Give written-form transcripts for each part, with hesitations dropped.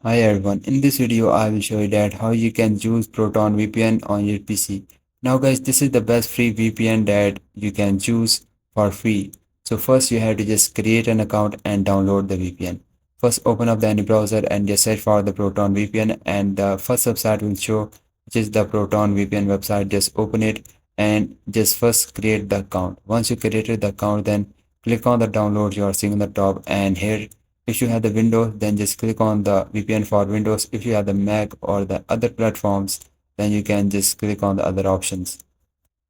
Hi everyone, in this video I will show you that how you can use Proton VPN on your PC. Now guys, this is the best free VPN that you can choose for free. So first you have to just create an account and download the VPN. First open up the any browser and just search for the Proton VPN and the first website will show which is the Proton VPN website. Just open it and just first create the account. Once you created the account, then click on the download you are seeing on the top, and here if you have the Windows, then just click on the VPN for Windows. If you have the Mac or the other platforms, then you can just click on the other options.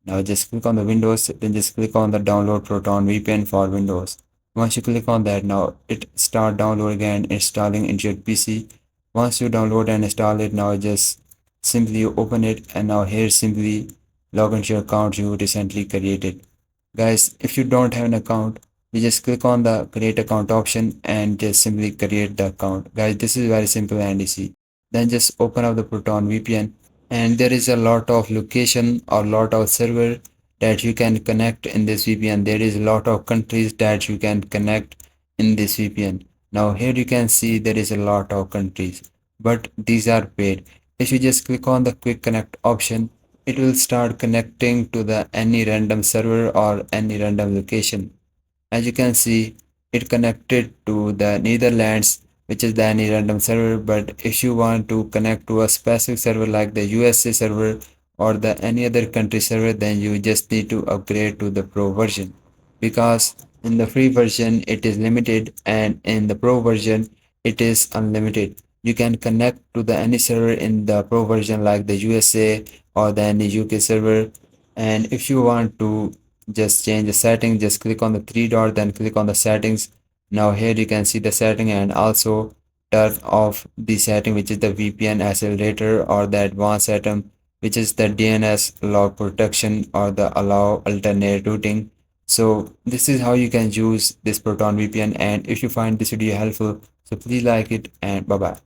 Now just click on the Windows, then just click on the download Proton VPN for Windows. Once you click on that, now it start downloading and installing into your PC. Once you download and install it, now just simply open it, and now here simply log into your account you recently created. Guys, if you don't have an account, you just click on the create account option and just simply create the account. Guys, this is very simple and easy. Then just open up the Proton VPN, and there is a lot of location or lot of server that you can connect in this VPN. There is a lot of countries that you can connect in this VPN. Now here you can see there is a lot of countries, but these are paid. If you just click on the quick connect option, it will start connecting to the any random server or any random location. As you can see, it connected to the Netherlands, which is the any random server. But if you want to connect to a specific server like the USA server or the any other country server, then you just need to upgrade to the pro version, because in the free version it is limited and in the pro version it is unlimited. You can connect to the any server in the pro version like the USA or the any UK server. And if you want to just change the setting, just click on the three dot, then click on the settings. Now here you can see the setting, and also turn off the setting which is the VPN accelerator or the advanced setting which is the DNS log protection or the allow alternate routing. So this is how you can use this Proton VPN, and if you find this video helpful, so please like it and bye bye.